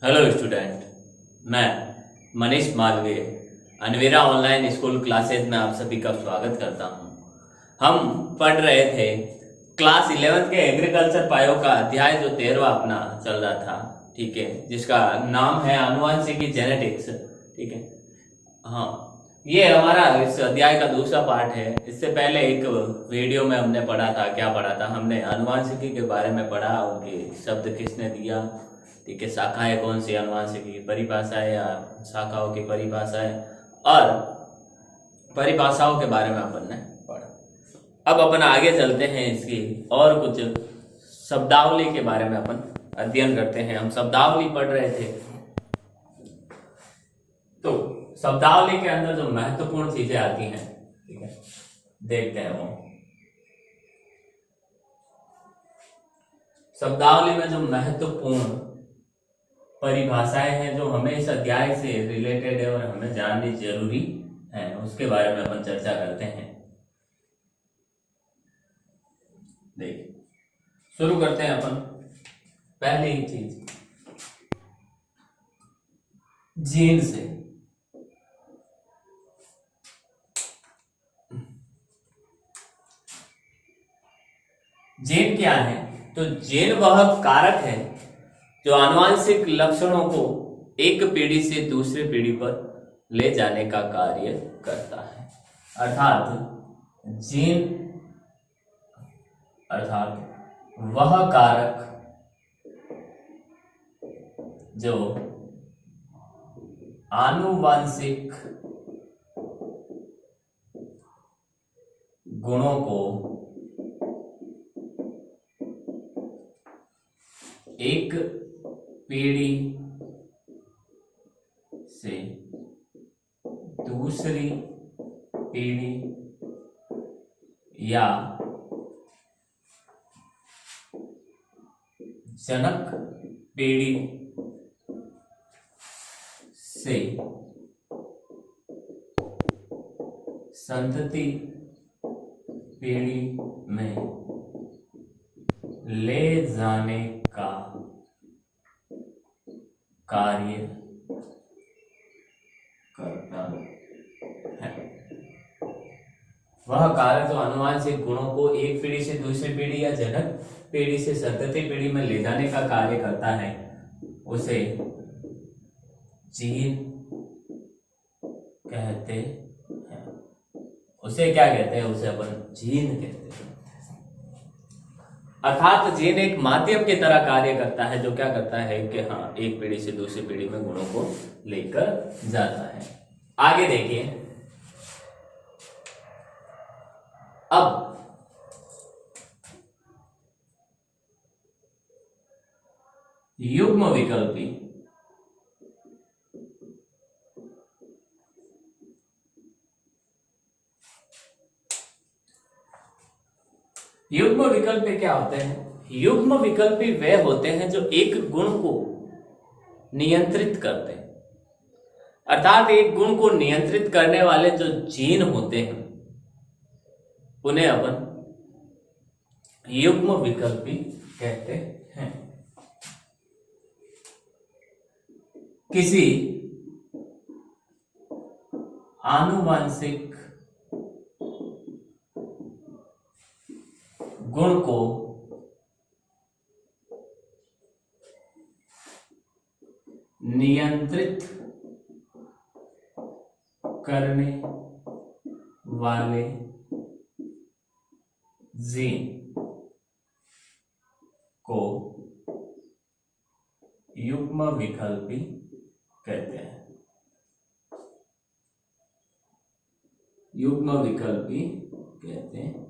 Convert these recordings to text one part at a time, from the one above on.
Hello student, मैं मनीष मालवीय अनवीरा online school classes में आप सभी का स्वागत करता हूं। हम पढ़ रहे थे क्लास 11 के एग्रीकल्चर पायो का अध्याय जो 13वां अपना चल रहा था, ठीक है, जिसका नाम है आनुवंशिकी जेनेटिक्स। ठीक है, हाँ, ये हमारा इस अध्याय का दूसरा पार्ट है। इससे पहले एक वीडियो में हमने पढ़ा था, क्या पढ़ा था हमने, आनुवंशिकी के बारे में पढ़ा, उनके शब्द किसने दिया, ठीक है, शाखाएं कौन सी आनुवंशिकी की परिभाषाएं या शाखाओं की परिभाषाएं और परिभाषाओं के बारे में अपन ने पढ़ा। अब अपन आगे चलते हैं, इसकी और कुछ शब्दावली के बारे में अपन अध्ययन करते हैं। हम शब्दावली पढ़ रहे थे, तो शब्दावली के अंदर जो महत्वपूर्ण चीजें आती हैं, ठीक है, देखते हैं वो शब्दावली में जो महत्वपूर्ण परिभाषाएं हैं जो हमें इस अध्याय से रिलेटेड है और हमें जाननी जरूरी है, उसके बारे में अपन चर्चा करते हैं। देखिए, शुरू करते हैं अपन पहली ही चीज, जीन से। जीन क्या है? तो जीन वह कारक है जो आनुवंशिक लक्षणों को एक पीढ़ी से दूसरी पीढ़ी पर ले जाने का कार्य करता है। अर्थात जीन अर्थात वह कारक जो आनुवंशिक गुणों को एक पीढ़ी से दूसरी पीढ़ी या जनक पीढ़ी से संतति पीढ़ी में ले जाने का कार्य करता है। वह कारक जो आनुवंशिक गुणों को एक पीढ़ी से दूसरी पीढ़ी या जनक पीढ़ी से संतति पीढ़ी में ले जाने का कार्य करता है, उसे जीन कहते हैं। उसे क्या कहते हैं? उसे अपन जीन कहते हैं। अर्थात जीन एक माध्यम की तरह कार्य करता है, जो क्या करता है कि हाँ, एक पीढ़ी से दूसरी पीढ़ी में गुणों को लेकर जाता है। आगे देखिए, अब युग्म विकल्पी। युग्म विकल्पी क्या होते हैं? युग्म विकल्पी वे होते हैं जो एक गुण को नियंत्रित करते हैं। अर्थात एक गुण को नियंत्रित करने वाले जो जीन होते हैं उन्हें अपन युग्म विकल्पी कहते हैं। किसी आनुवंशिक गुण को नियंत्रित करने वाले जीन को युग्म विकल्पी कहते हैं। युग्म विकल्पी कहते हैं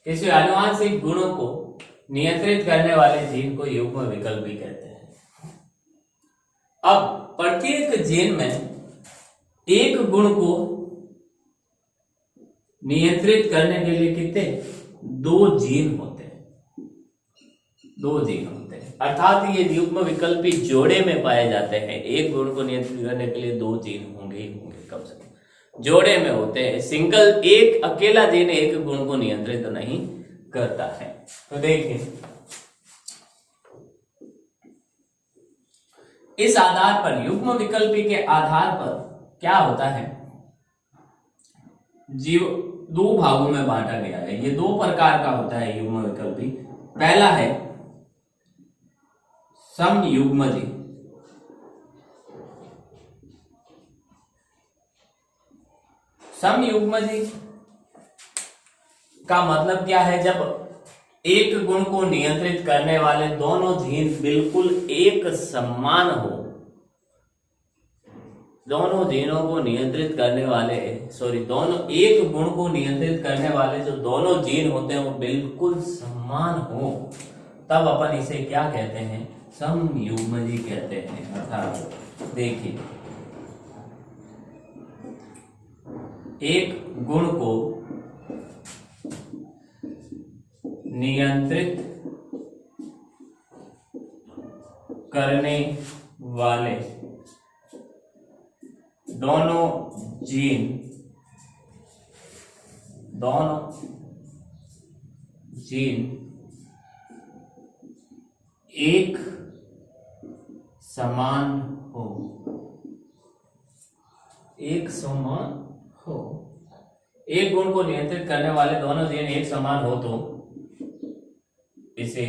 किसी आनुवंशिक गुणों को नियंत्रित करने वाले जीन को युग्म विकल्पी कहते हैं। अब प्रत्येक जीन में एक गुण को नियंत्रित करने के लिए कितने? दो जीन होते हैं। दो जीन होते हैं, अर्थात ये युग्म विकल्पी जोड़े में पाए जाते हैं। एक गुण को नियंत्रित करने के लिए दो जीन होंगे ही होंगे, कम से कम जोड़े में होते हैं। सिंगल एक अकेला जीन एक गुण को नियंत्रित नहीं करता है। तो देखिए, इस आधार पर युग्म विकल्पी के आधार पर क्या होता है, जीव दो भागों में बांटा गया है। ये दो प्रकार का होता है युग्म विकल्पी। पहला है समयुग्मजी। समयुग्मजी का मतलब क्या है, जब एक गुण को नियंत्रित करने वाले दोनों जीन बिल्कुल एक समान हो, दोनों जीनों को नियंत्रित करने वाले दोनों एक गुण को नियंत्रित करने वाले जो दोनों जीन होते हैं वो बिल्कुल समान हो, तब अपन इसे क्या कहते हैं, समयुग्मजी कहते हैं। अर्थात देखिए, एक गुण को नियंत्रित करने वाले दोनों जीन एक समान हो, एक समान हो। एक गुण को नियंत्रित करने वाले दोनों जीन एक समान हो तो इसे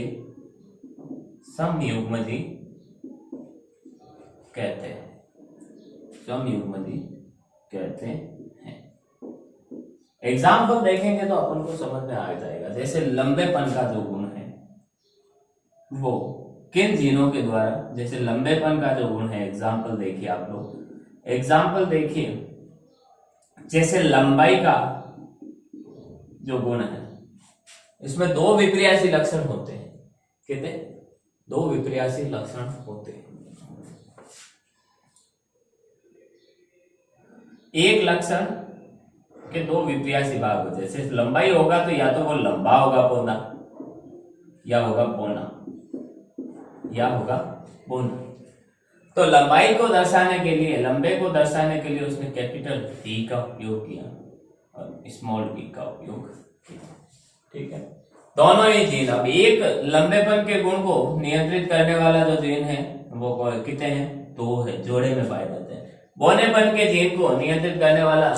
समयुग्मजी कहते हैं, समयुग्मजी कहते हैं। एग्जाम्पल देखेंगे तो अपन को समझ में आ जाएगा। जैसे लंबेपन का जो गुण है वो किन जीनों के द्वारा, जैसे लंबेपन का जो गुण है, एग्जाम्पल देखिए आप लोग, एग्जाम्पल देखिए, जैसे लंबाई का जो गुण है इसमें दो विपर्यासी लक्षण होते हैं। कितने? दो विपर्यासी लक्षण होते हैं। एक लक्षण के दो विपर्यासी भाग होते हैं। जैसे लंबाई होगा तो या तो वो लंबा होगा पौधा, या होगा पौना, या होगा पौना। तो लंबाई को दर्शाने के लिए, लंबे को दर्शाने के लिए उसने कैपिटल टी का उपयोग किया और स्मॉल टी का उपयोग किया। ठीक है, दोनों ही जीन। अब एक लंबेपन के गुण को नियंत्रित करने वाला जो जीन है वो कितने हैं? दो है, जोड़े में पाए जाते हैं। बौनेपन के जीन को नियंत्रित करने वाला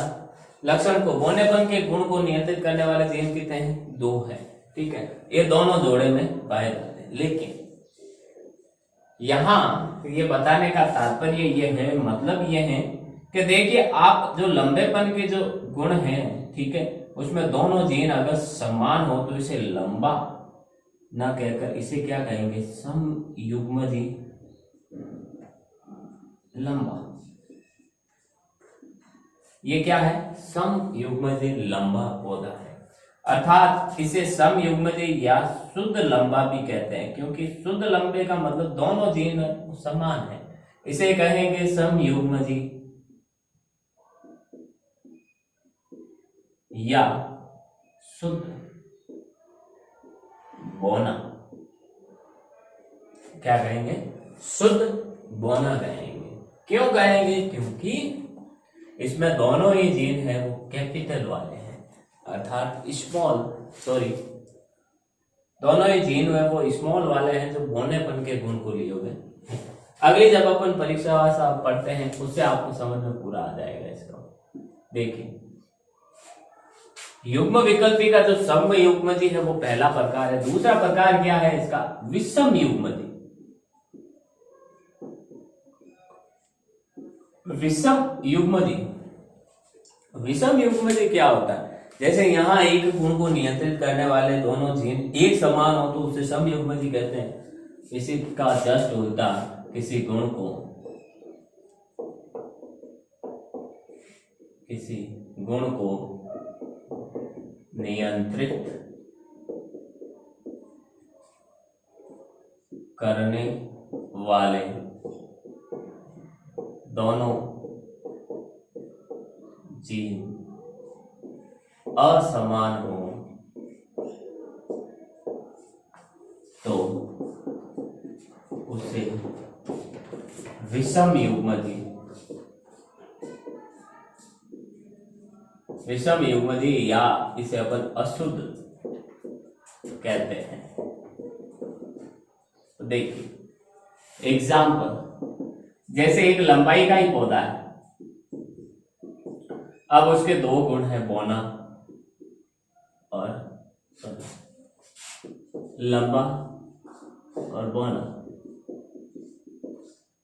लक्षण को, बौनेपन के गुण को नियंत्रित करने वाले जीन कितने हैं? दो है। ठीक है, ये दोनों जोड़े में पाए जाते हैं। लेकिन यहां ये बताने का तात्पर्य ये है, मतलब ये है कि देखिए, आप जो लंबेपन के जो गुण हैं, ठीक है, उसमें दोनों जीन अगर समान हो तो इसे लंबा ना कहकर इसे क्या कहेंगे? समयुग्मजी लंबा। ये क्या है? समयुग्मजी लंबा पौधा है। अर्थात इसे समयुग्मजी या शुद्ध लंबा भी कहते हैं, क्योंकि शुद्ध लंबे का मतलब दोनों जीन समान है। इसे कहेंगे समयुग्मजी या शुद्ध बौना। क्या कहेंगे? शुद्ध बौना कहेंगे। क्यों कहेंगे? क्योंकि इसमें दोनों ही जीन है वो कैपिटल वाले हैं, अर्थात दोनों ही जीन है वो स्मॉल वाले हैं, जो बौनेपन के गुण को लिए हुए। अगली जब अपन परीक्षा पढ़ते हैं उससे आपको समझ में पूरा आ जाएगा इसका। देखिए, युग्म विकल्पी का जो समयुग्मजी है वो पहला प्रकार है। दूसरा प्रकार क्या है इसका? विषम युग्मजी। विषम युग्मजी, विषम युग्मजी क्या होता है? जैसे यहां एक गुण को नियंत्रित करने वाले दोनों जीन एक समान हो तो उसे समयुग्मजी कहते हैं। इसी का जस्ट उल्टा, किसी गुण को नियंत्रित करने वाले दोनों जीन असमान हो तो उसे विषम युग्मजी या इसे अपन अशुद्ध कहते हैं। तो देखिए एग्जाम्पल, जैसे एक लंबाई का ही पौधा है, अब उसके दो गुण है, बौना और लंबा और बौना।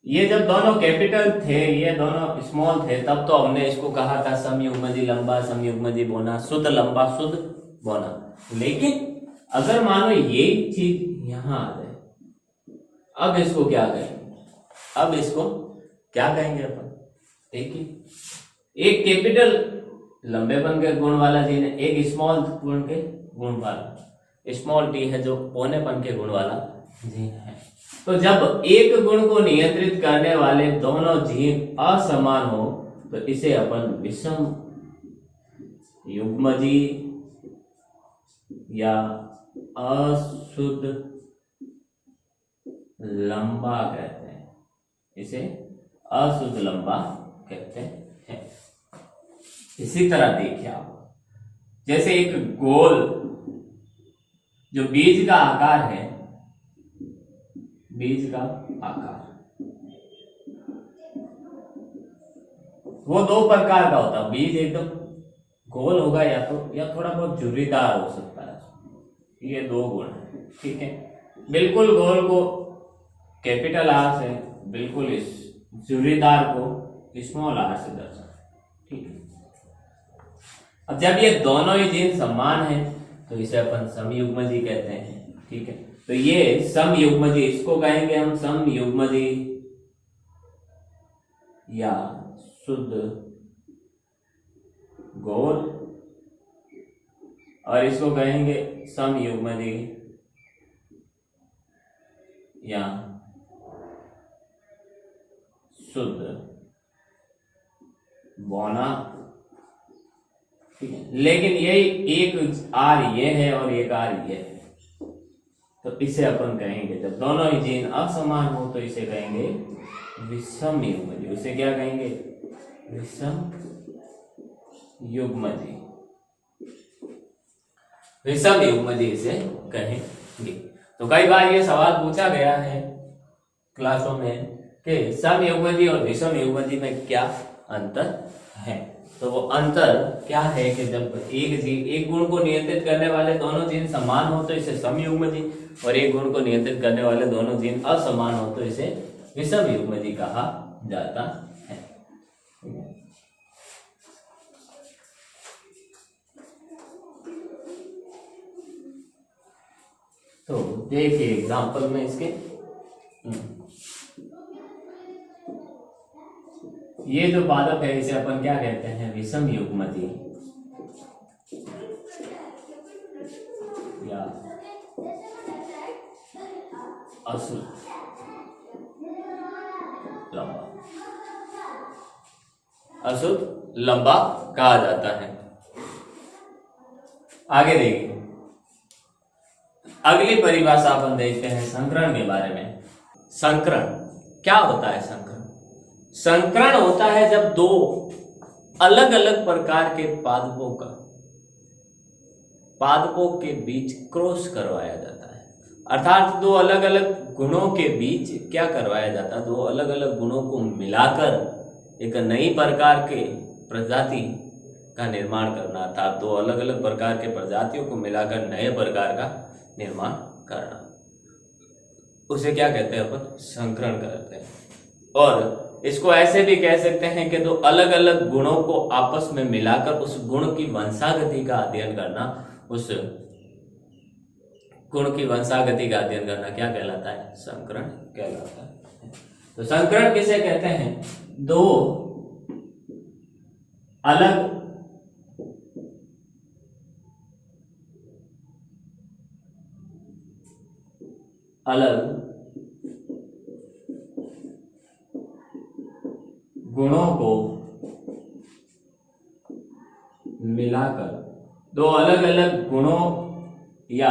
ये जब दोनों कैपिटल थे, ये दोनों स्मॉल थे, तब तो हमने इसको कहा था समयुग्मजी लंबा, समयुग्मजी बौना, शुद्ध लंबा शुद्ध बौना। लेकिन अगर मानो ये चीज यहां आ जाए, अब इसको क्या कहेंगे? अब इसको क्या कहेंगे अपन? देखिए, एक कैपिटल लंबेपन के गुण वाला जीन है, एक स्मॉल गुण के गुण वाला, स्मॉल टी है जो पौनेपन के गुण वाला जीन है। तो जब एक गुण को नियंत्रित करने वाले दोनों जीन असमान हो तो इसे अपन विषम युग्मजी या अशुद्ध लंबा कहते हैं। इसे अशुद्ध लंबा कहते हैं। इसी तरह देखिए आप, जैसे एक गोल जो बीज का आकार है, बीज का आकार वो दो प्रकार का होता है। बीज एकदम गोल होगा या थोड़ा बहुत झुर्रीदार हो सकता है। ये दो गुण है, ठीक है। बिल्कुल गोल को कैपिटल आर से, बिल्कुल इस झुर्रीदार को स्मॉल आर से दर्शा, ठीक है। अब जब ये दोनों ही जीन समान है तो इसे अपन समयुग्मजी कहते हैं, ठीक है। तो ये समयुग्मजी, इसको कहेंगे हम समयुग्मजी या शुद्ध गोल, और इसको कहेंगे समयुग्मजी या शुद्ध बौना, ठीक है। लेकिन यही एक आर ये है और एक आर ये है, तो इसे अपन कहेंगे, जब दोनों ही जीन असमान हो तो इसे कहेंगे विषम युग्मजी। उसे क्या कहेंगे? विषम युग्मजी, विषम युग्मजी इसे कहेंगे। तो कई बार ये सवाल पूछा गया है क्लासों में कि समयुग्मजी और विषम युग्मजी में क्या अंतर है। तो वो अंतर क्या है कि जब एक गुण को नियंत्रित करने वाले दोनों जीन समान हो तो इसे समयुग्मजी, और एक गुण को नियंत्रित करने वाले दोनों जीन असमान हो तो इसे विषम युग्मजी कहा जाता है। तो देखिए एग्जांपल में इसके, ये जो पादप है इसे अपन क्या कहते हैं? विषम युग्मजी या अशुद्ध लंबा, अशुद्ध लंबा कहा जाता है। आगे देखिए, अगली परिभाषा अपन देखते हैं संकरण के बारे में। संकरण क्या होता है? संकरण होता है जब दो अलग अलग प्रकार के पादपों के बीच क्रॉस करवाया जाता है। अर्थात दो अलग अलग गुणों के बीच क्या करवाया जाता है? दो अलग अलग गुणों को मिलाकर एक नई प्रकार के प्रजाति का निर्माण करना, अर्थात दो अलग अलग प्रकार के प्रजातियों को मिलाकर नए प्रकार का निर्माण करना, उसे क्या कहते हैं? अपन संकरण करते हैं। और इसको ऐसे भी कह सकते हैं कि दो अलग अलग गुणों को आपस में मिलाकर उस गुण की वंशागति का अध्ययन करना, उस गुण की वंशागति का अध्ययन करना क्या कहलाता है? संकरण कहलाता है। तो संकरण किसे कहते हैं? दो अलग अलग गुणों को मिलाकर, दो अलग अलग गुणों या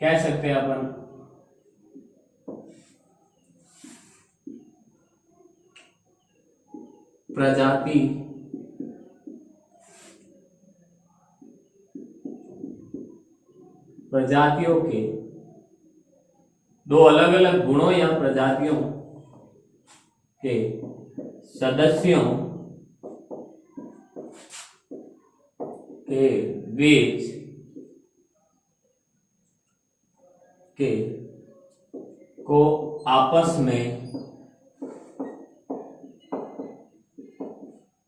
कह सकते हैं अपन प्रजातियों के, दो अलग अलग गुणों या प्रजातियों के सदस्यों के बीच के को आपस में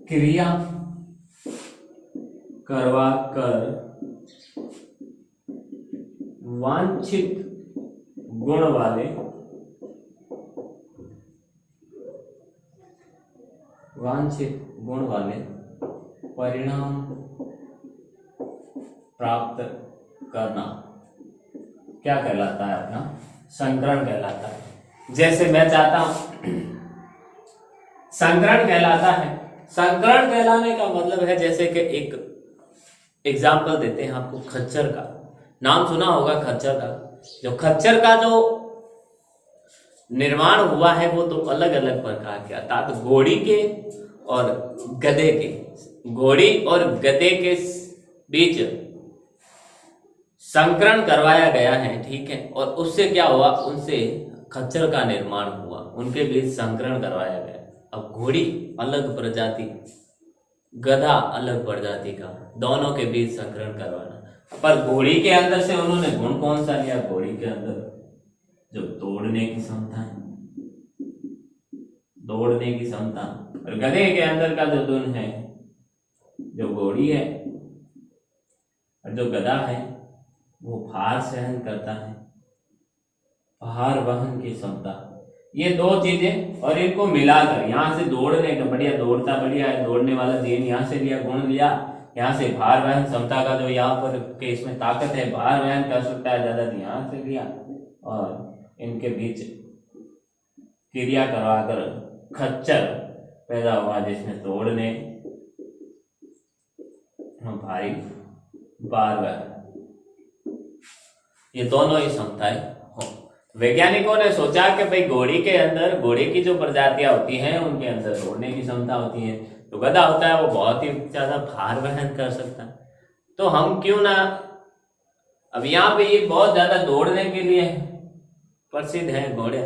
क्रिया करवा कर वांछित गुण वाले परिणाम प्राप्त करना क्या कहलाता है? अपना संकरण कहलाता है। जैसे मैं चाहता हूं, संकरण कहलाता है। संकरण कहलाने का मतलब है, जैसे कि एक एग्जाम्पल देते हैं आपको, खच्चर का नाम सुना होगा। खच्चर का जो निर्माण हुआ है वो तो अलग अलग प्रकार के, अर्थात घोड़ी के और गधे के, घोड़ी और गधे के बीच संकरण करवाया गया है, ठीक है। और उससे क्या हुआ, उनसे खच्चर का निर्माण हुआ, उनके बीच संकरण करवाया गया। अब घोड़ी अलग प्रजाति, गधा अलग प्रजाति का, दोनों के बीच संकरण करवाना। पर घोड़ी के अंदर से उन्होंने गुण कौन सा लिया? घोड़ी के अंदर जो दौड़ने की क्षमता है, दौड़ने की क्षमता, और गधे के अंदर का जो गुण है, जो घोड़ी है और जो गधा है, वो भार सहन करता है, भार वहन की क्षमता, ये दो चीजें। और इनको मिलाकर यहाँ से दौड़ने का, बढ़िया दौड़ता, बढ़िया है, दौड़ने वाला जीन यहाँ से लिया, गुण लिया, यहाँ से भार वहन क्षमता का जो यहाँ पर के इसमें ताकत है, भार वहन कर सकता है ज्यादा, यहाँ से लिया, और इनके बीच क्रिया करवाकर खच्चर पैदा हुआ, जिसमें दौड़ने, भारी भार वहन, ये दोनों ही क्षमताएं हो। वैज्ञानिकों ने सोचा कि भाई घोड़ी के अंदर, घोड़े की जो प्रजातियां होती हैं उनके अंदर दौड़ने की क्षमता होती है, तो गधा होता है वो बहुत ही ज्यादा भार वहन कर सकता है, तो हम क्यों ना, अब यहाँ पे ये बहुत ज्यादा दौड़ने के लिए प्रसिद्ध है, घोड़े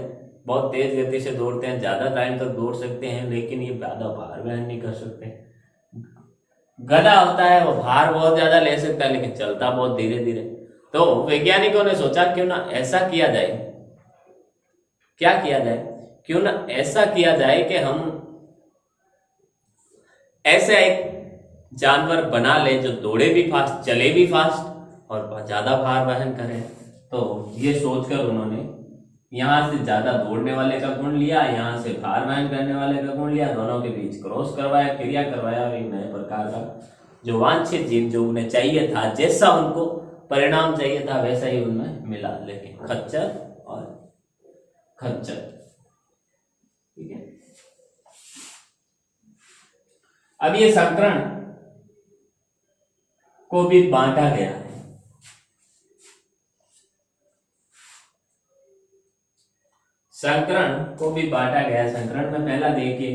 बहुत तेज गति से दौड़ते हैं, ज्यादा टाइम तक दौड़ सकते हैं, लेकिन ये ज्यादा भार वहन नहीं कर सकते। गधा होता है वो भार बहुत ज्यादा ले सकता है, लेकिन चलता बहुत धीरे धीरे। तो वैज्ञानिकों ने सोचा क्यों ना ऐसा किया जाए, क्या किया जाए, क्यों ना ऐसा किया जाए कि हम ऐसा एक जानवर बना ले जो दौड़े भी फास्ट, चले भी फास्ट और ज्यादा भार वहन करे। तो ये सोचकर उन्होंने यहाँ से ज्यादा दौड़ने वाले का गुण लिया, यहाँ से भार वहन करने वाले का गुण लिया, दोनों के बीच क्रॉस करवाया, क्रिया करवाया, और एक नए प्रकार का जो वांछित जीव जो उन्हें चाहिए था, जैसा उनको परिणाम चाहिए था, वैसा ही उनमें मिला, लेकिन खच्चर और खच्चर, ठीक है। अब ये संकरण को भी बांटा गया है। संकरण को भी बांटा गया है। संकरण में पहला देखिए,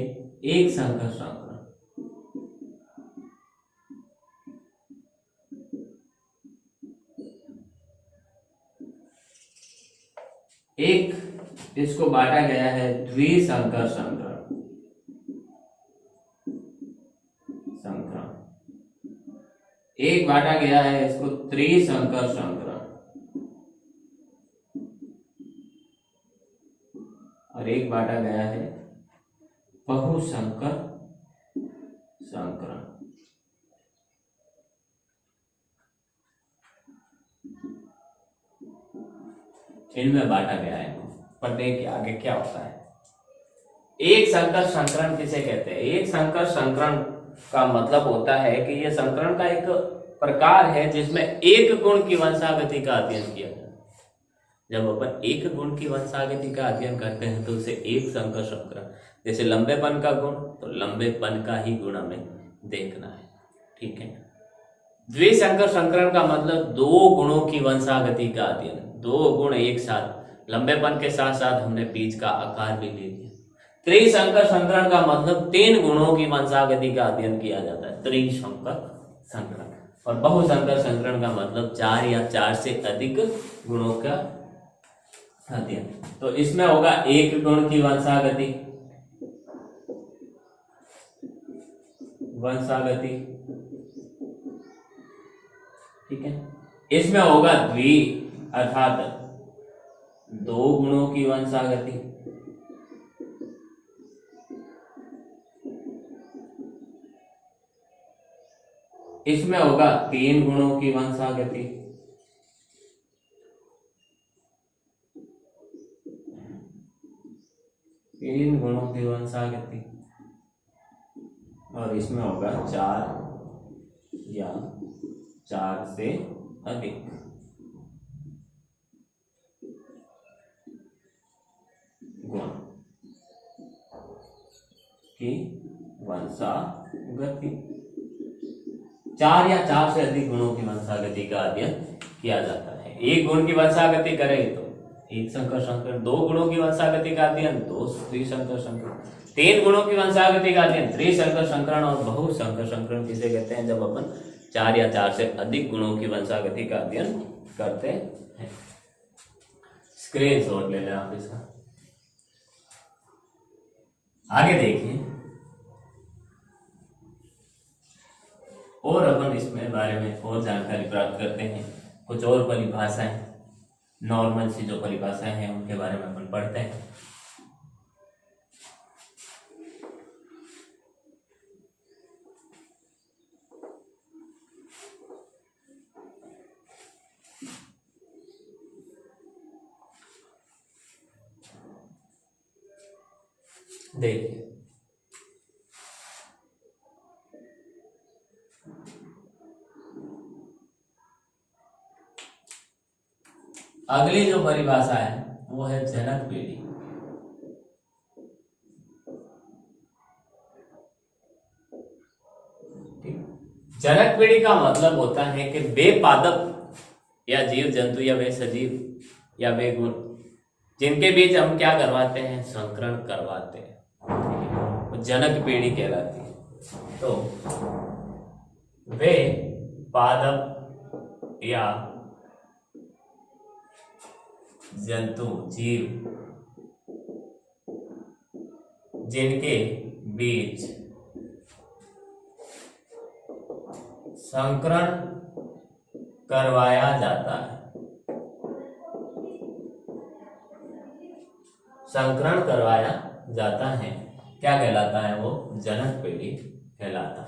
एक संकर संकरण, एक इसको बांटा गया है द्विसंकर संकरण, एक बांटा गया है इसको त्रिसंकर संकरण, और एक बांटा गया है बहुसंकर संकरण। इनमें बांटा गया है। पर देखिए आगे क्या होता है। एक संकर संकरण किसे कहते हैं? एक संकर संकरण का मतलब होता है कि यह संकरण का एक प्रकार है जिसमें एक गुण की वंशागति का अध्ययन किया जाता है। जब अपन एक गुण की वंशागति का अध्ययन करते हैं तो उसे एक संकर संकरण, जैसे लंबेपन का गुण, तो लंबेपन का ही गुण हमें देखना है, ठीक है। द्विसंकर संकरण का मतलब दो गुणों की वंशागति का अध्ययन, दो गुण एक साथ, लंबेपन के साथ साथ हमने बीज का आकार भी ले लिया। त्रिसंकर संकरण का मतलब तीन गुणों की वंशागति का अध्ययन किया जाता है, त्रिसंकर संकरण। और बहुसंकर संकरण का मतलब चार या चार से अधिक गुणों का अध्ययन। तो इसमें होगा एक गुण की वंशागति, वंशागति, ठीक है। इसमें होगा द्वि अर्थात दो गुणों की वंशागति, इसमें होगा तीन गुणों की वंशागति, तीन गुणों की वंशागति, और इसमें होगा चार या चार से अधिक गुण की वंशागति। चार या चार से अधिक गुणों की वंशागति का अध्ययन किया जाता है। एक गुण की वंशागति करें तो एक संकर संकरण, दो गुणों की वंशागति का अध्ययन दो त्रिसंकर संकरण, तीन गुणों की वंशागति का अध्ययन त्रिसंकर संकरण, और बहुसंकर संकरण किसे कहते हैं? जब अपन चार या चार से अधिक गुणों की वंशागति का अध्ययन करते हैं। स्क्रीनशॉट ले लें आप इसका। आगे देखिए, और अपन इसमें बारे में और जानकारी प्राप्त करते हैं। कुछ और परिभाषाएं, नॉर्मल सी जो परिभाषाएं हैं उनके बारे में अपन पढ़ते हैं। देखिए, अगली जो परिभाषा है वो है जनक पीढ़ी। जनक पीढ़ी का मतलब होता है कि वे पादप या जीव जंतु या वे सजीव या वे गुण जिनके बीच हम क्या करवाते हैं? संकरण करवाते हैं, वो जनक पीढ़ी कहलाती है। तो वे पादप या जंतु जीव जिनके बीच संकरण करवाया जाता है, संकरण करवाया जाता है, क्या कहलाता है? वो जनक पीढ़ी कहलाता है।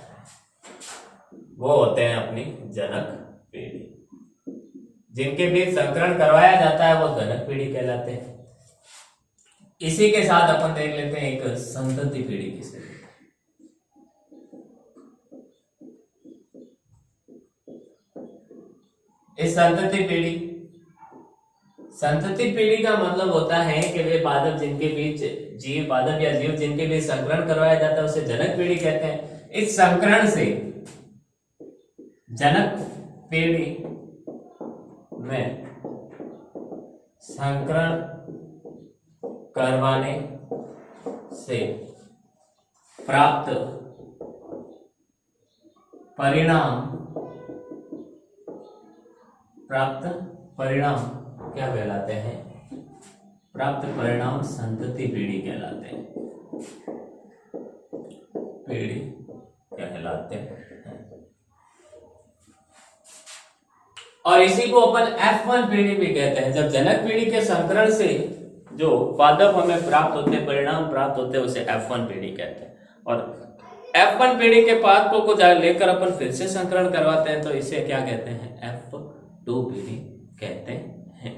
वो होते हैं अपनी जनक पीढ़ी। जिनके बीच संकरण करवाया जाता है वो जनक पीढ़ी कहलाते हैं। इसी के साथ अपन देख लेते हैं एक संतति पीढ़ी किसे। इस संतति पीढ़ी का मतलब होता है कि वे पादप जिनके बीच पादप या जीव जिनके बीच संकरण करवाया जाता है उसे जनक पीढ़ी कहते हैं। इस संकरण से जनक पीढ़ी में संकरण करवाने से प्राप्त परिणाम क्या कहलाते हैं? प्राप्त परिणाम संतति पीढ़ी कहलाते हैं, पीढ़ी कहलाते हैं। और इसी को अपन F1 पीढ़ी भी कहते हैं। जब जनक पीढ़ी के संकरण से जो पादप हमें प्राप्त होते हैं, परिणाम प्राप्त होते हैं, उसे F1 पीढ़ी कहते हैं। और F1 पीढ़ी के पादपों को लेकर अपन फिर से संकरण करवाते हैं तो इसे क्या कहते हैं? F2 पीढ़ी कहते हैं।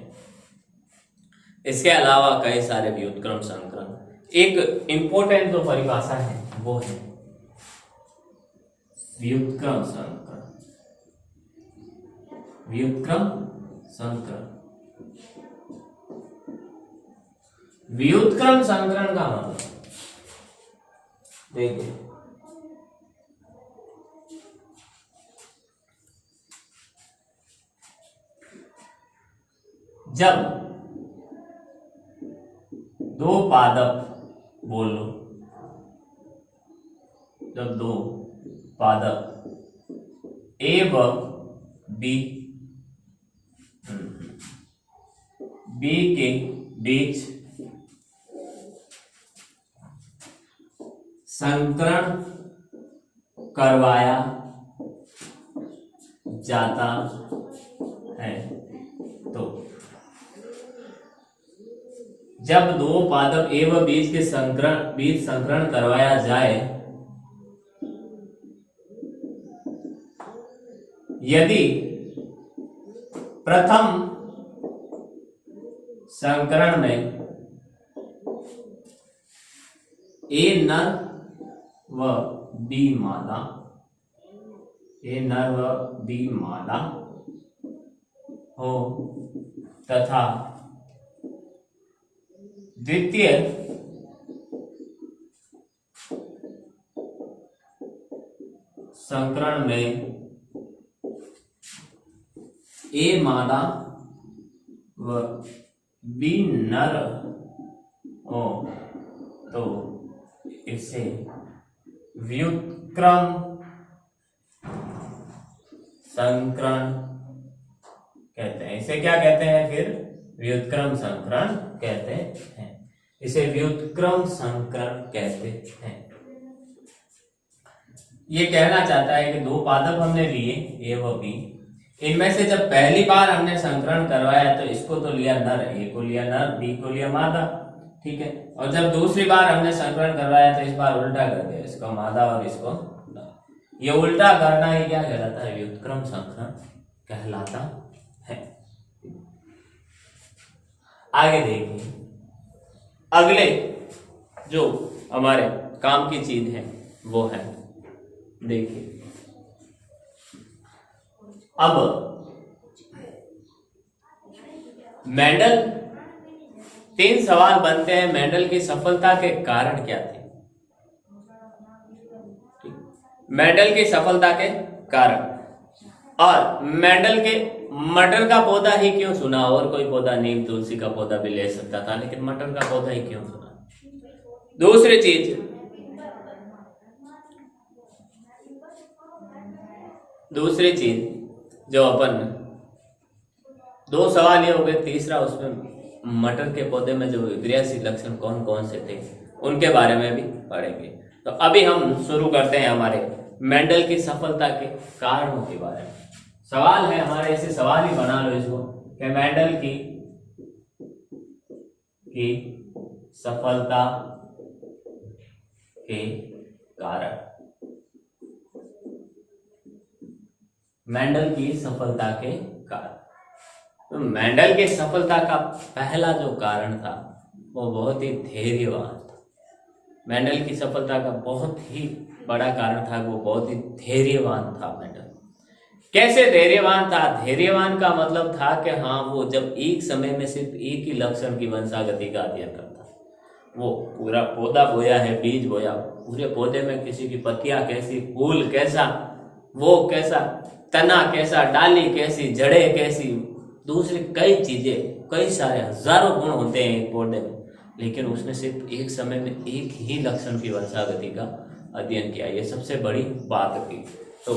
इसके अलावा कई सारे व्युत्क्रम संकरण। एक इंपॉर्टेंट जो परिभाषा है वो है व्युत्क्रम संकरण। व्युत्क्रम संकरण, व्युत्क्रम संकरण का मतलब देखिए, जब दो पादप बोलो, जब दो पादप ए व बी के बीच संकरण करवाया जाता है। तो जब दो पादप एवं बीज संकरण करवाया जाए, यदि प्रथम संकरण में ए नर व बी मादा हो तथा द्वितीय संकरण में ए मादा व बी नर हो तो इसे व्युत्क्रम संकरण कहते हैं। इसे क्या कहते हैं फिर? व्युत्क्रम संकरण कहते हैं। इसे व्युत्क्रम संकरण कहते हैं। ये कहना चाहता है कि दो पादप हमने लिए ए व बी, इनमें से जब पहली बार हमने संकरण करवाया तो इसको तो लिया नर, ए को लिया नर, बी को लिया मादा, ठीक है। और जब दूसरी बार हमने संकरण करवाया तो इस बार उल्टा कर दिया, इसको मादा और इसको नर। ये उल्टा करना ही क्या कहलाता है? व्युत्क्रम संकरण कहलाता है। आगे देखिए, अगले जो हमारे काम की चीज है वो है, देखिए अब मेंडल, 3 सवाल बनते हैं। मेंडल की सफलता के कारण क्या थे? मेंडल की सफलता के कारण, और मेंडल के मटर का पौधा ही क्यों चुना? और कोई पौधा, नीम तुलसी का पौधा भी ले सकता था, लेकिन मटर का पौधा ही क्यों चुना? दूसरी चीज जो अपन, 2 सवाल ये हो गए, तीसरा उसमें मटर के पौधे में जो विग्रहशील लक्षण कौन कौन से थे उनके बारे में भी पढ़ेंगे। तो अभी हम शुरू करते हैं हमारे मेंडल की सफलता के कारणों के बारे में। सवाल है हमारे, ऐसे सवाल ही बना लो इसको कि मेंडल की सफलता के कारण, मेंडल की सफलता के कारण। तो मेंडल की सफलता का पहला जो कारण था वो बहुत ही धैर्यवान था। मेंडल की सफलता का बहुत ही बड़ा कारण था, वो बहुत ही धैर्यवान था मेंडल। कैसे धैर्यवान था? धैर्यवान का मतलब था कि हाँ, वो जब एक समय में सिर्फ एक ही लक्षण की वंशागति का अध्ययन करता, वो पूरा पौधा बोया है, बीज बोया, पूरे पौधे में किसी की पत्तियां कैसी, फूल कैसा, वो कैसा, तना कैसा, डाली कैसी, जड़े कैसी, दूसरी कई चीजें, कई सारे हजारों गुण होते हैं एक पौधे में, लेकिन उसने सिर्फ एक समय में एक ही लक्षण की वंशागति का अध्ययन किया। ये सबसे बड़ी बात थी। तो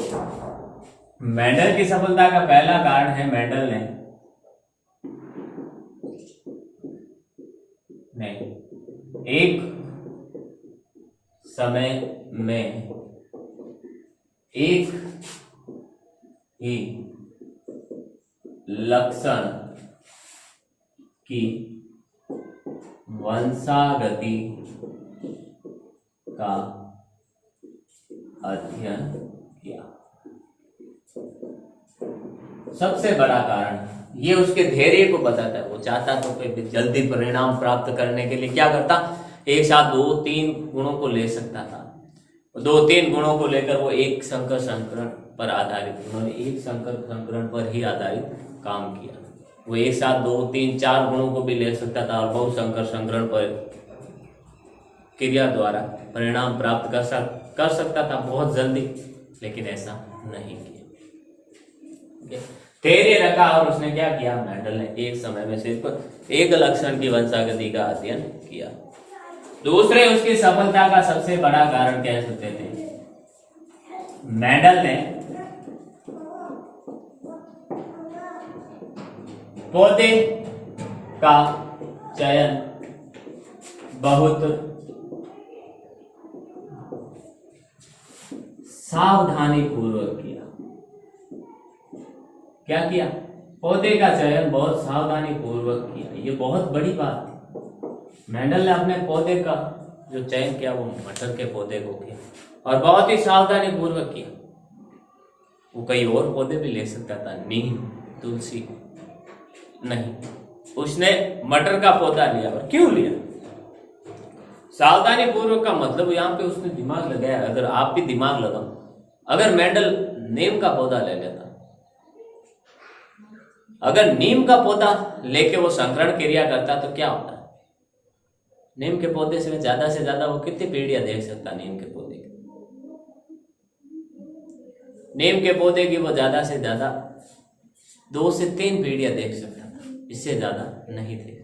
मेंडल की सफलता का पहला कारण है, मेंडल ने एक समय में एक ही लक्षण की वंशागति का अध्ययन किया। सबसे बड़ा कारण ये उसके धैर्य को बताता है। वो चाहता तो कोई जल्दी परिणाम प्राप्त करने के लिए क्या करता, एक साथ 2-3 गुणों को ले सकता था। 2-3 गुणों को लेकर वो एक संकर संकरण पर आधारित, उन्होंने एक संकर संकरण पर ही आधारित काम किया। वो एक साथ 2-3-4 गुणों को भी ले सकता था और बहुत संकर संकरण पर क्रिया द्वारा परिणाम प्राप्त कर सकता था बहुत जल्दी, लेकिन ऐसा नहीं किया। धैर्य रखा और उसने क्या किया, मेंडल ने एक समय में सिर्फ एक लक्षण की वंशागति का अध्ययन किया। दूसरे उसकी सफलता का सबसे बड़ा कारण कह सकते थे, मेंडल ने पौधे का चयन बहुत सावधानी पूर्वक किया। क्या किया? पौधे का चयन बहुत सावधानी पूर्वक किया। ये बहुत बड़ी बात थी। मेंडल ने अपने पौधे का जो चयन किया वो मटर के पौधे को किया और बहुत ही सावधानी पूर्वक किया। वो कई और पौधे भी ले सकता था, नीम, तुलसी, नहीं, उसने मटर का पौधा लिया। और क्यों लिया? सावधानी पूर्वक का मतलब यहाँ पे उसने दिमाग लगाया। अगर आप भी दिमाग लगाओ, अगर मेंडल नीम का पौधा ले लेता, अगर नीम का पौधा लेके वो संकरण क्रिया करता तो क्या होता? नीम के पौधे से ज्यादा वो कितनी पीढ़ियां देख सकता? नीम के पौधे की, नीम के पौधे की वो ज्यादा से ज्यादा 2 से 3 पीढ़ियां देख सकता था, इससे ज्यादा नहीं थे।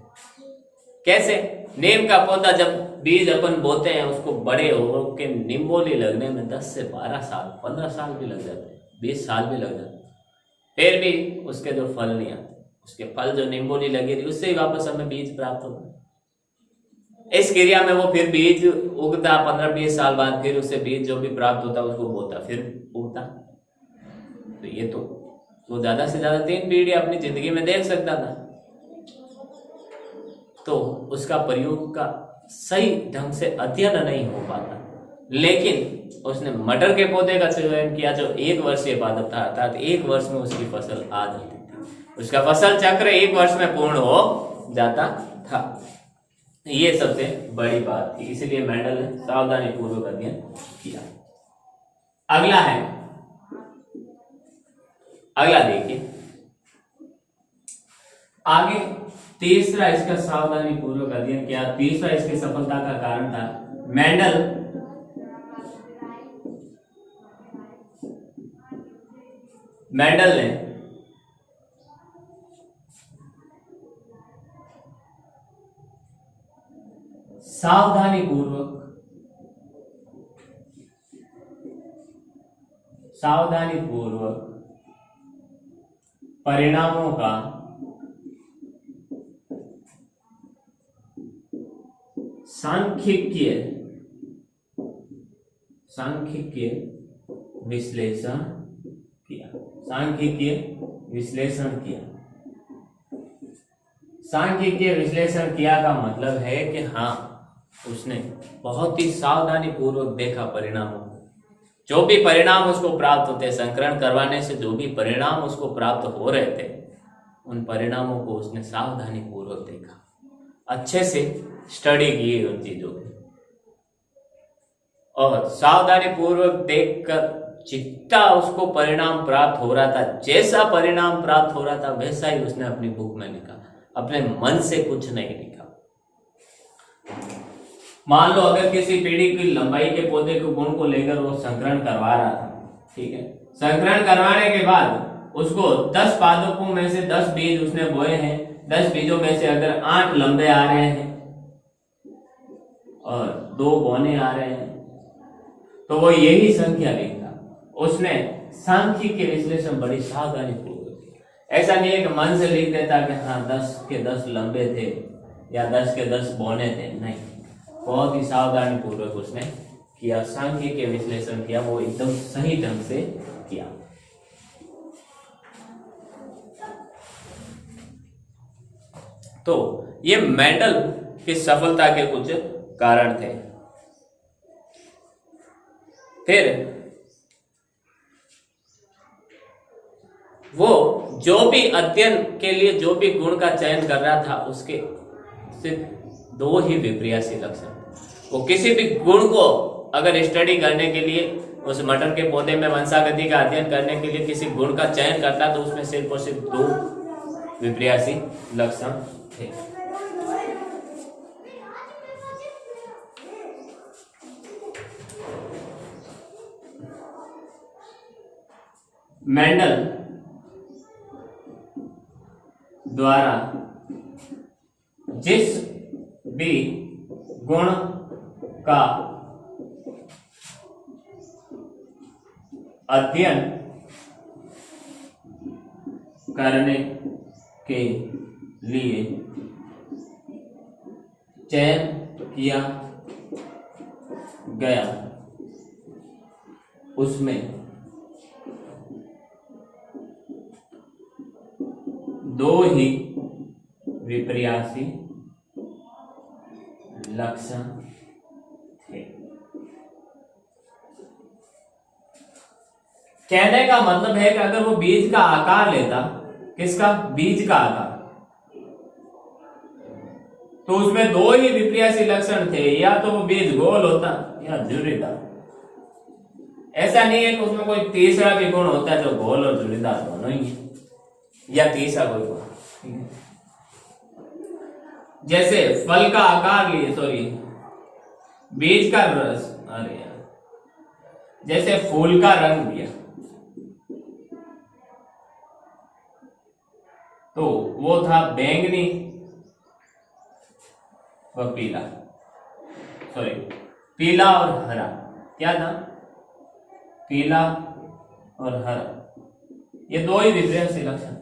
कैसे? नीम का पौधा जब बीज अपन बोते हैं, उसको बड़े हो के निम्बोली लगने में 10 से 12 साल, 15 साल भी लग जाते हैं, 20 साल भी लग जाते हैं, फिर भी उसके जो फल नहीं आते। उसके फल जो निम्बोली लगी थी उससे ही वापस हमें बीज प्राप्त होता। इस क्रिया में वो फिर बीज उगता, 15-20 साल बाद फिर उससे बीज जो भी प्राप्त होता उसको बोता, फिर उगता। तो ये तो वो ज्यादा से ज्यादा 3 पीढ़ी अपनी जिंदगी में देख सकता था। तो उसका प्रयोग का सही ढंग से अध्ययन नहीं हो पाता। लेकिन उसने मटर के पौधे का चयन किया जो 1 वर्षीय पादप था, अर्थात 1 वर्ष में उसकी फसल आ जाती थी। उसका फसल चक्र 1 वर्ष में पूर्ण हो जाता था। ये सबसे बड़ी बात थी, इसलिए मेंडल ने सावधानी पूर्वक अध्ययन किया। अगला देखिए आगे। तीसरा इसका सावधानी पूर्वक अध्ययन किया। तीसरा इसकी सफलता का कारण था मेंडल ने सावधानी पूर्वक परिणामों का सांख्यिकीय विश्लेषण किया। सांख्यिकीय विश्लेषण किया का मतलब है कि हाँ, उसने बहुत ही सावधानी पूर्वक देखा परिणामों को। जो भी परिणाम उसको प्राप्त होते, संकरण करवाने से जो भी परिणाम उसको प्राप्त हो रहे थे, उन परिणामों को उसने सावधानी पूर्वक देखा, अच्छे से स्टडी की उन चीजों की। और सावधानी पूर्वक देखकर जितना उसको परिणाम प्राप्त हो रहा था, जैसा परिणाम प्राप्त हो रहा था वैसा ही उसने अपनी बुक में लिखा, अपने मन से कुछ नहीं लिखा। मान लो अगर किसी पीढ़ी की लंबाई के पौधे के गुण को लेकर वो संकरण करवा रहा था, ठीक है, संकरण करवाने के बाद उसको 10 पादपों में से 10 बीज उसने बोए हैं, 10 बीजों में से अगर 8 लंबे आ रहे हैं और 2 बौने आ रहे हैं, तो वो यही संख्या लिखता। उसने सांख्यिकीय विश्लेषण बड़ी सावधानी पूर्वक किया। ऐसा नहीं है कि मन से लिख देता कि हाँ 10 के 10 लंबे थे या 10 के 10 बौने थे, नहीं, बहुत ही सावधानी पूर्वक उसने किया, सांख्यिकीय विश्लेषण किया, वो एकदम सही ढंग से किया। तो ये मेंडल की सफलता के कुछ कारण थे। फिर वो जो भी अध्ययन के लिए जो भी गुण का चयन कर रहा था, उसके सिर्फ 2 ही विपर्यासी लक्षण। वो किसी भी गुण को अगर स्टडी करने के लिए, उस मटर के पौधे में वंशागति का अध्ययन करने के लिए किसी गुण का चयन करता, तो उसमें सिर्फ और सिर्फ 2 विपर्यासी लक्षण थे। मेंडल द्वारा जिस भी गुण का अध्ययन करने के लिए चयन किया गया, उसमें दो ही विपर्यासी लक्षण थे। कहने का मतलब है कि अगर वो बीज का आकार लेता, किसका, बीज का आकार, तो उसमें दो ही विपर्यासी लक्षण थे, या तो वो बीज गोल होता या झुर्रीदार। ऐसा नहीं है कि उसमें कोई तीसरा भी गुण होता है जो गोल और झुर्रीदार दोनों ही है, या तीसरा कोई गुण। जैसे फल का आकार लिए, सॉरी बीज का रस, अरे यार, जैसे फूल का रंग लिया तो वो था बैंगनी व पीला, सॉरी पीला और हरा। क्या था, पीला और हरा, ये दो ही विपर्यासी लक्षण।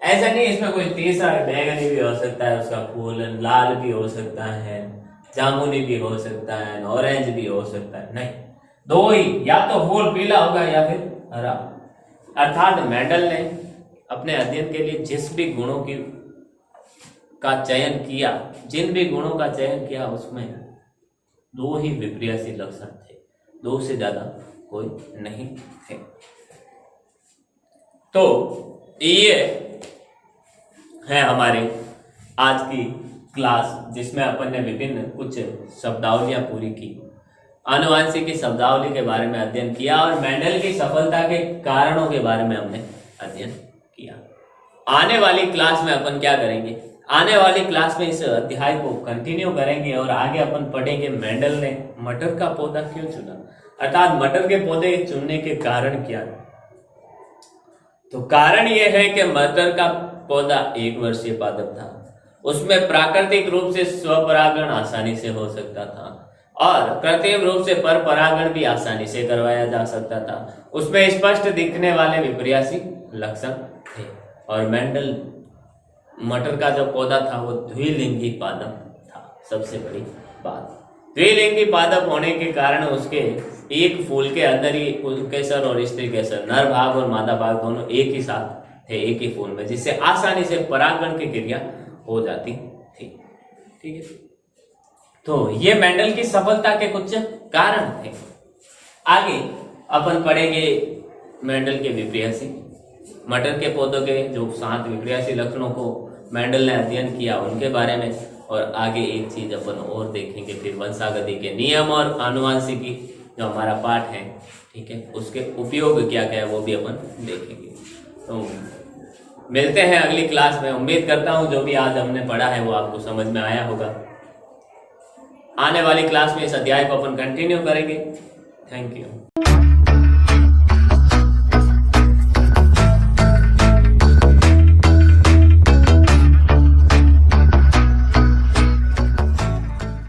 ऐसा नहीं इसमें कोई तीसरा, बैंगनी भी हो सकता है उसका फूल, लाल भी हो सकता है, जामुनी भी हो सकता है, ऑरेंज भी हो सकता है, नहीं, दो ही, या तो फूल पीला होगा या फिर हरा। अर्थात मेंडल ने अपने अध्ययन के लिए जिस भी गुणों की का चयन किया, जिन भी गुणों का चयन किया, उसमें दो ही विपर्यासी लक्षण थे, दो से ज्यादा कोई नहीं थे। तो ये है हमारी आज की क्लास, जिसमें अपन ने विभिन्न कुछ शब्दावलियां पूरी की, आनुवंशिक की शब्दावली के बारे में अध्ययन किया और मेंडल की सफलता के कारणों के बारे में हमने अध्ययन किया। आने वाली क्लास में अपन क्या करेंगे, आने वाली क्लास में इस अध्याय को कंटिन्यू करेंगे और आगे अपन पढ़ेंगे मेंडल ने मटर का पौधा क्यों चुना, अर्थात मटर के पौधे चुनने के कारण क्या है। तो कारण यह है कि मटर का पौधा 1 वर्षीय पादप था, उसमें प्राकृतिक रूप से स्वपरागण आसानी से हो सकता था और कृत्रिम रूप से पर परागण भी आसानी से करवाया जा सकता था, उसमें स्पष्ट दिखने वाले विपर्यासी लक्षण थे। और मेंडल मटर का जो पौधा था वो द्विलिंगी पादप था। सबसे बड़ी बात, द्विलिंगी पादप होने के कारण उसके एक फूल के अंदर ही केसर और स्त्री केसर, नर भाग और मादा भाग दोनों एक ही साथ थे एक ही फूल में, जिससे आसानी से परागण की क्रिया हो जाती थी। ठीक है, तो ये मेंडल की सफलता के कुछ कारण थे। आगे अपन पढ़ेंगे मेंडल के विपर्यासी, मटर के पौधों के जो 7 विपर्यासी लक्षणों को मेंडल ने अध्ययन किया उनके बारे में, और आगे एक चीज अपन और देखेंगे फिर वंशागति के नियम और आनुवंशिकी जो हमारा पाठ है, ठीक है, उसके उपयोग क्या क्या है वो भी अपन देखेंगे। तो मिलते हैं अगली क्लास में। उम्मीद करता हूँ जो भी आज हमने पढ़ा है वो आपको समझ में आया होगा। आने वाली क्लास में इस अध्याय को अपन कंटिन्यू करेंगे। Thank you.